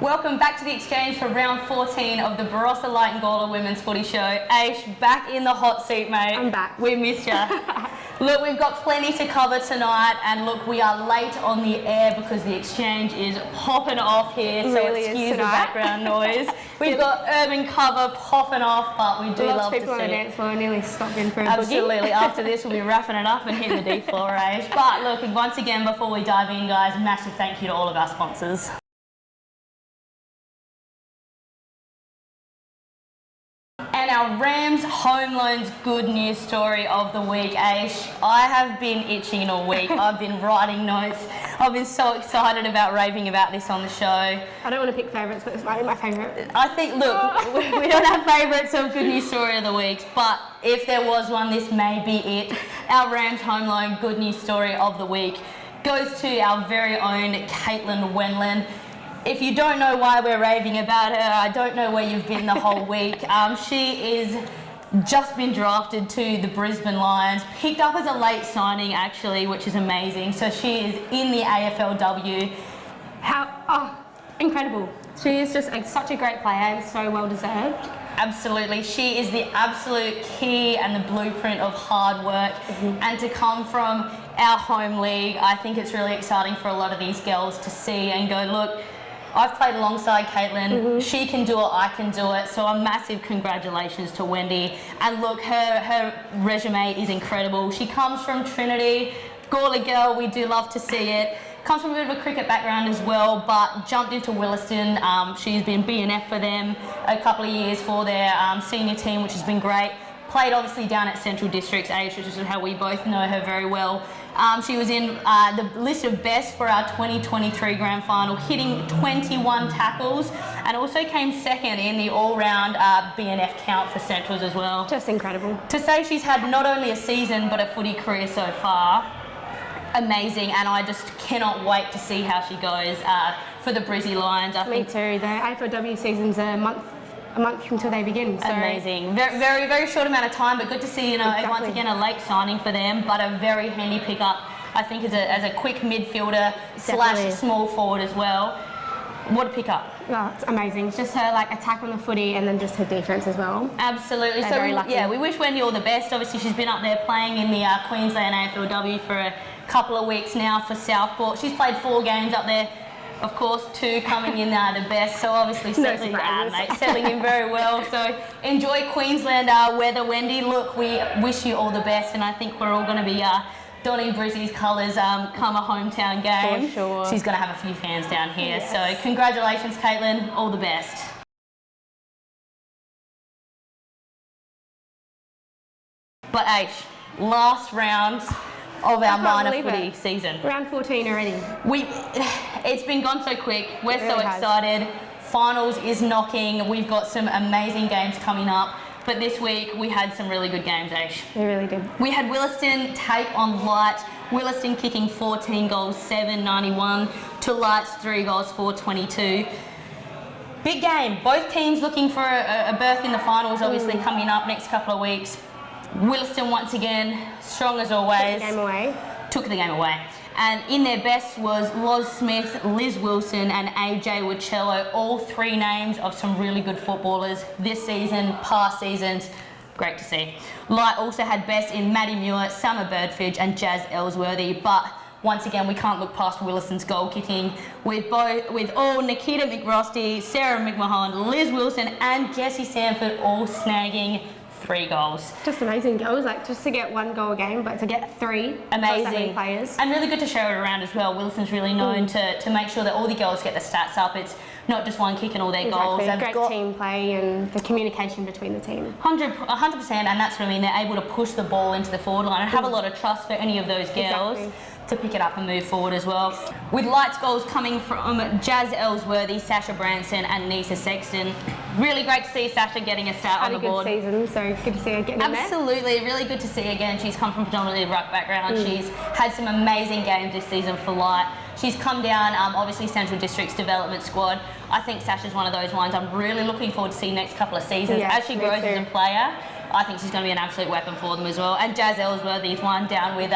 Welcome back to the exchange for round 14 of the Barossa Light and Gawler Women's Footy Show. Aish, back in the hot seat, mate. I'm back. We missed you. Look, we've got plenty to cover tonight, and look, we are late on the air because the exchange is popping off here, so really excuse the background noise. We've got urban cover popping off, but we do love to see people on the dance floor nearly stopping for a Absolutely. After this, we'll be wrapping it up and hitting the D floor, Aish. But look, once again, before we dive in, guys, massive thank you to all of our sponsors. And our Rams home loans good news story of the week, Aish. I have been itching all week. I've been writing notes. I've been so excited about raving about this on the show. I don't want to pick favourites, but it's my favourite. I think, look, we don't have favourites of good news story of the weeks, but if there was one, this may be it. Our Rams home loan good news story of the week goes to our very own Caitlin Wendland. If you don't know why we're raving about her, I don't know where you've been the whole week. She is just been drafted to the Brisbane Lions, picked up as a late signing actually, which is amazing. So she is in the AFLW. Incredible. She is just such a great player and so well deserved. Absolutely. She is the absolute key and the blueprint of hard work. And to come from our home league, I think it's really exciting for a lot of these girls to see and go, look, I've played alongside Caitlin. She can do it, I can do it. So a massive congratulations to Wendy. And look, her resume is incredible. She comes from Trinity, Gawler girl, we do love to see it. Comes from a bit of a cricket background as well, but jumped into Williston. She's been BNF for them a couple of years for their senior team, which has been great. Played obviously down at Central Districts Age, which is how we both know her very well. She was in the list of best for our 2023 grand final, hitting 21 tackles, and also came second in the all-round BNF count for Centrals as well. Just incredible. To say she's had not only a season but a footy career so far, amazing, and I just cannot wait to see how she goes for the Brizzy Lions. Me too. The AFLW season's a month until they begin. So. Amazing. Very, very, very short amount of time, but good to see, Exactly. once again, a late signing for them, but a very handy pickup, I think, as a quick midfielder / small forward as well. What a pickup. Oh, it's amazing. It's just her attack on the footy and then just her defence as well. Absolutely. They're so very lucky. we wish Wendy all the best. Obviously, she's been up there playing in the Queensland AFLW for a couple of weeks now for Southport. She's played 4 games up there. Of course, 2 coming in the best, so obviously settling in very well. So enjoy Queensland weather, Wendy. Look, we wish you all the best, and I think we're all going to be donning Brizzy's colours come a hometown game. For sure. She's going to have a few fans down here. Yes. So congratulations, Caitlin. All the best. But Aish, last round of our minor footy season. Round 14 already. It's been gone so quick. We're so has. excited. Finals is knocking. We've got some amazing games coming up. But this week we had some really good games, Aish. We really did. We had Williston take on Light. Williston kicking 14 goals, 791 to Light's 3 goals, 422. Big game. Both teams looking for a berth in the finals, obviously coming up next couple of weeks. Williston once again, strong as always. Took the game away. And in their best was Loz Smith, Liz Wilson and AJ Wicello, all 3 names of some really good footballers this season, past seasons. Great to see. Light also had best in Maddie Muir, Summer Birdfidge and Jazz Ellsworthy, but once again, we can't look past Williston's goal kicking with all Nikita McRosty, Sarah McMahon, Liz Wilson and Jessie Sanford all snagging 3 goals. Just amazing goals, just to get 1 goal a game, but to get 3. Amazing. That many players. And really good to share it around as well. Wilson's really known to make sure that all the girls get the stats up. It's not just one kicking all their goals. They've got team play and the communication between the team. 100%, and that's what I mean. They're able to push the ball into the forward line and have a lot of trust for any of those girls. Exactly. To pick it up and move forward as well. With Light's goals coming from Jazz Ellsworthy, Sasha Branson and Nisa Sexton. Really great to see Sasha getting a start on the board. Had a good season, so good to see her getting in there. Absolutely, really good to see again. She's come from predominantly a ruck background. She's had some amazing games this season for Light. She's come down, obviously Central District's development squad. I think Sasha's one of those ones I'm really looking forward to see next couple of seasons as she grows as a player. I think she's going to be an absolute weapon for them as well. And Jazz Ellsworthy's one down with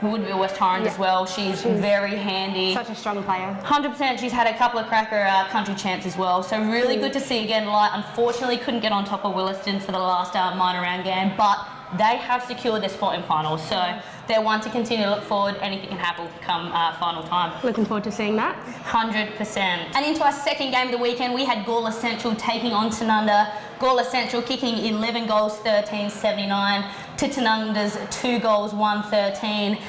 Woodville West Torrens as well. She's very handy. Such a strong player. 100%. She's had a couple of cracker country champs as well. So really good to see again. Light unfortunately couldn't get on top of Williston for the last minor round game, but they have secured their spot in finals. So they're one to continue to look forward. Anything can happen come final time. Looking forward to seeing that. 100%. And into our second game of the weekend, we had Gawler Central taking on Tanunda. Gawler Central kicking 11 goals, 13-79 to Tanunda's 2 goals, 1-13.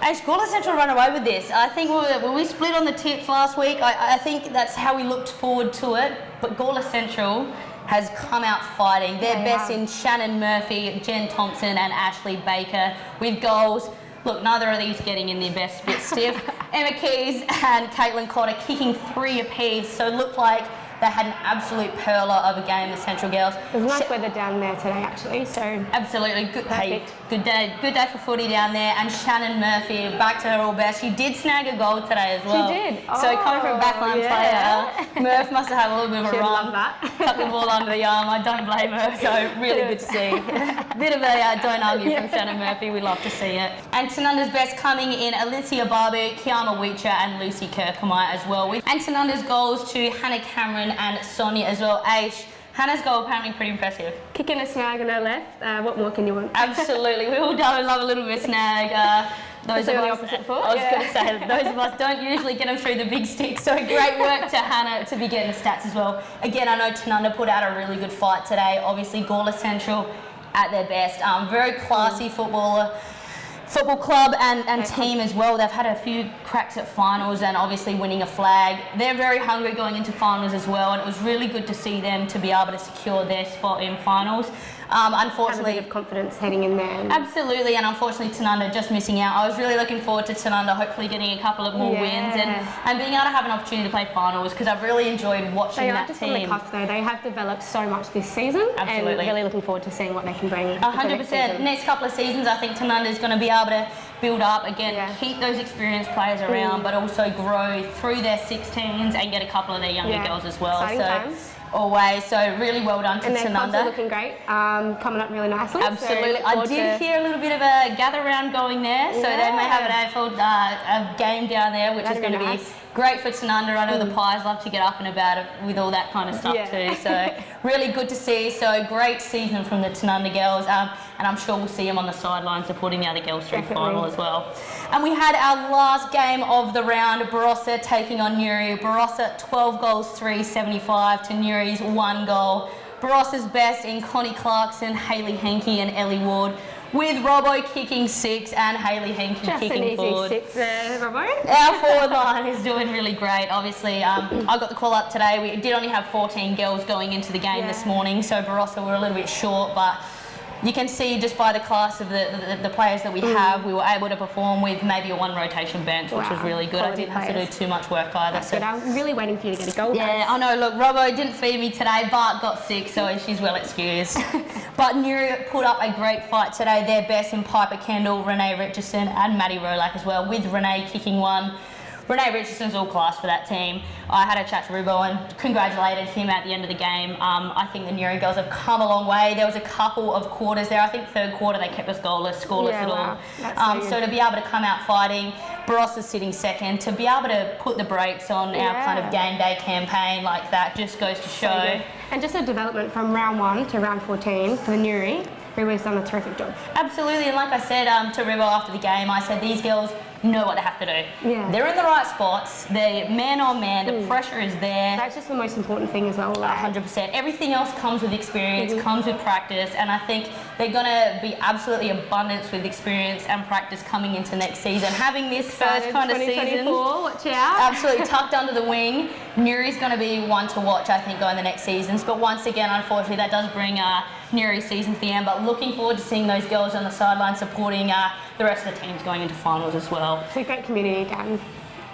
As Gawler Central run away with this. I think when we split on the tips last week, I think that's how we looked forward to it. But Gawler Central has come out fighting. Their best in Shannon Murphy, Jen Thompson and Ashley Baker with goals. Look, neither of these getting in their best bit stiff. Emma Keys and Caitlin Cotter kicking 3 apiece. So it looked like they had an absolute perler of a game, the Central girls. There's nice weather down there today, actually. So absolutely good. Perfect. Good day for footy down there. And Shannon Murphy back to her all best. She did snag a goal today as well. She did. So coming from a backline player, Murph must have had a little bit of a run. Tuck the ball under the arm. I don't blame her. So really good to see. Bit of a don't argue from Shannon Murphy. We love to see it. And Tanunda's best coming in Alicia Barbu, Kiama Weecher and Lucy Kirkhamite as well. And Tanunda's goals to Hannah Cameron and Sonia as well. Aish, Hannah's goal apparently pretty impressive. Kicking a snag on her left. What more can you want? Absolutely. We all love a little bit of snag. Those of us, I was going to say, those of us don't usually get them through the big stick. So great work to Hannah to be getting the stats as well. Again, I know Tanunda put out a really good fight today. Obviously, Gawler Central at their best. Very classy football club and team as well. They've had a few cracks at finals and obviously winning a flag. They're very hungry going into finals as well, and it was really good to see them to be able to secure their spot in finals. Unfortunately, have a bit of confidence heading in there. Absolutely, and unfortunately Tanunda just missing out. I was really looking forward to Tanunda hopefully getting a couple of more wins and being able to have an opportunity to play finals, because I've really enjoyed watching that team. They are just on the cusp though. They have developed so much this season. Absolutely. And really looking forward to seeing what they can bring. 100%. Next couple of seasons, I think Tanunda is going to be able to build up again, keep those experienced players around, but also grow through their 16s and get a couple of their younger girls as well. Exciting times. Always, so really well done to and their clubs are Tanunda. looking great, coming up really nicely. Absolutely, So I did hear a little bit of a gather round going there, so they may have an AFL a game down there, which is going to be great for Tanunda. I know the Pies love to get up and about it with all that kind of stuff too, so really good to see. So great season from the Tanunda girls, and I'm sure we'll see them on the sidelines supporting the other girls through final as well. And we had our last game of the round, Barossa taking on Newry. Barossa 12 goals, 3-75 to Newry's 1 goal. Barossa's best in Connie Clarkson, Hayley Henke and Ellie Ward, with Robbo kicking 6 and Hayley Henke kicking forward. Just an easy 6 there, Robbo. Our forward line is doing really great. Obviously, I got the call up today. We did only have 14 girls going into the game this morning, so Barossa were a little bit short, but you can see just by the class of the players that we have, we were able to perform with maybe a 1 rotation bench, which was really good. I didn't have to do too much work either. That's good. I'm really waiting for you to get a goal. Yeah, I know. Look, Robbo didn't feed me today, but got sick, so she's well excused. But Newry put up a great fight today. Their best in Piper Kendall, Renee Richardson and Maddie Rolack as well, with Renee kicking 1. Renee Richardson's all class for that team. I had a chat to Rubo and congratulated him at the end of the game. I think the Newry girls have come a long way. There was a couple of quarters there. I think third quarter they kept us scoreless at all. So to be able to come out fighting, Barossa's sitting second, to be able to put the brakes on our kind of game day campaign like that just goes to show. And just a development from round 1 to round 14 for the Newry. Rubo's done a terrific job. Absolutely, and like I said to Rubo after the game, I said these girls know what they have to do. Yeah. They're in the right spots. They're man on man. The pressure is there. That's just the most important thing as well. 100%. Everything else comes with experience, comes with practice, and I think they're going to be absolutely abundance with experience and practice coming into next season. Having this first kind of season, watch out. Absolutely tucked under the wing. Newry's going to be one to watch, I think, going the next seasons. But once again, unfortunately, that does bring Newry's season to the end. But looking forward to seeing those girls on the sideline supporting the rest of the teams going into finals as well. It's a great community down.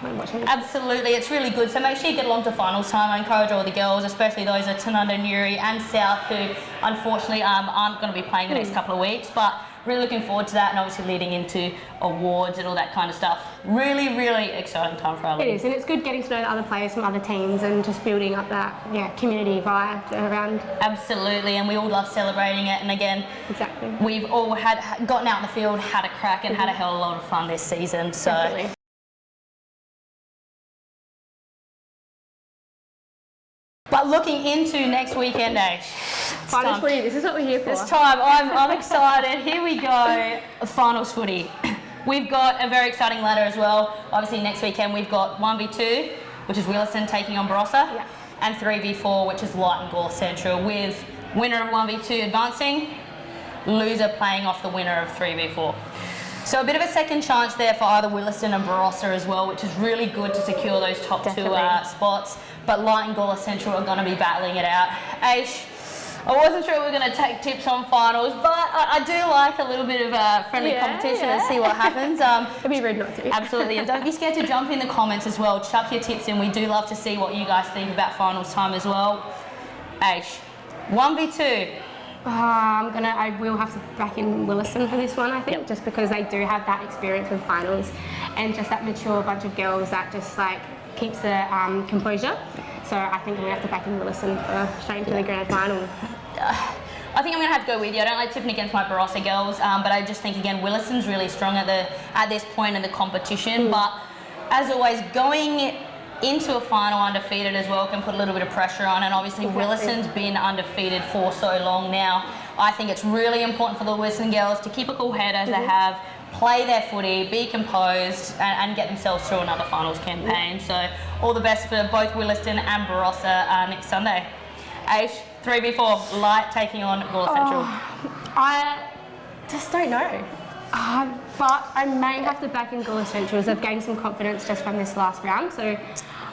Absolutely, it's really good. So make sure you get along to finals time. I encourage all the girls, especially those at Tanunda, Newry and South, who unfortunately aren't going to be playing the next couple of weeks. But really looking forward to that, and obviously leading into awards and all that kind of stuff. Really, really exciting time for our league. It is, and it's good getting to know the other players from other teams and just building up that community vibe around. Absolutely, and we all love celebrating it. And again, Exactly. we've all gotten out in the field, had a crack, and had a hell of a lot of fun this season. So. Definitely. But looking into next weekend, Finals footy, this is what we're here for. This time, I'm excited. Here we go, finals footy. We've got a very exciting ladder as well. Obviously, next weekend we've got 1v2, which is Williston taking on Barossa, and 3v4, which is Light and Gore Central, with winner of 1v2 advancing, loser playing off the winner of 3v4. So a bit of a second chance there for either Williston and Barossa as well, which is really good to secure those top two spots. But Light and Gore Central are going to be battling it out. Aish, I wasn't sure we were going to take tips on finals, but I do like a little bit of a friendly competition and see what happens. It'd be rude not to. Absolutely, and don't be scared to jump in the comments as well. Chuck your tips in. We do love to see what you guys think about finals time as well. Aish, 1v2. I will have to back in Williston for this one, I think, just because they do have that experience with finals and just that mature bunch of girls that just keeps the composure. So I think I'm going to have to back in Williston for straight into the grand final. I think I'm going to have to go with you. I don't like tipping against my Barossa girls, but I just think, again, Williston's really strong at this point in the competition. But as always, going into a final undefeated as well can put a little bit of pressure on, and obviously Williston's been undefeated for so long now. I think it's really important for the Williston girls to keep a cool head as they have, play their footy, be composed, and get themselves through another finals campaign. So all the best for both Williston and Barossa next Sunday. Aish, 3v4, Light taking on Gore Central. I just don't know. But I may have to back in Gore Central as they've gained some confidence just from this last round. So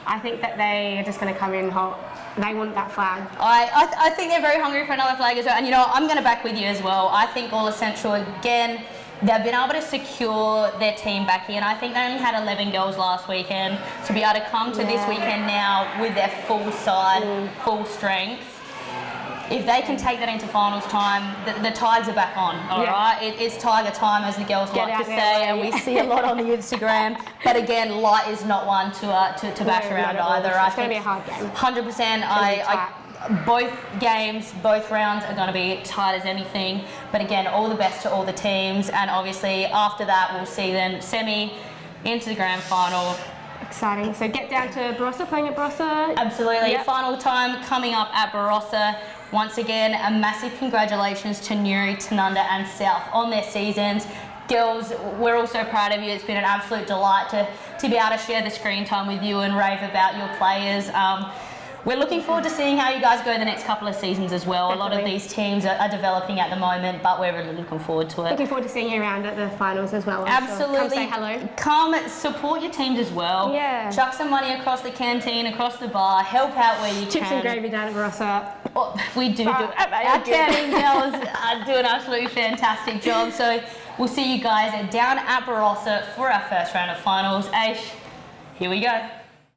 I think that they are just going to come in hot. They want that flag. I think they're very hungry for another flag as well. And you know, I'm going to back with you as well. I think Gore Central, again, they've been able to secure their team back in. I think they only had 11 girls last weekend. To be able to come to this weekend now with their full side, full strength, if they can take that into finals time, the Tigers are back on, all right? It's Tiger time, as the girls like to say, and we see a lot on the Instagram. But again, Light is not one to bash around either. It's going to be a hard game. 100%. Both games, both rounds are going to be tight as anything. But again, all the best to all the teams. And obviously, after that, we'll see then semi into the grand final. Exciting. So get down to Barossa, playing at Barossa. Absolutely. Final time coming up at Barossa. Once again, a massive congratulations to Newry, Tanunda and South on their seasons. Girls, we're all so proud of you. It's been an absolute delight to be able to share the screen time with you and rave about your players. We're looking forward to seeing how you guys go the next couple of seasons as well. Definitely. A lot of these teams are developing at the moment, but we're really looking forward to it. Looking forward to seeing you around at the finals as well. Absolutely. Sure. Come say hello. Come support your teams as well. Yeah. Chuck some money across the canteen, across the bar. Help out where you can. Chips and gravy down at Barossa. Oh, we do. Our canteen girls do an absolutely fantastic job. So we'll see you guys down at Barossa for our first round of finals. Aish, here we go.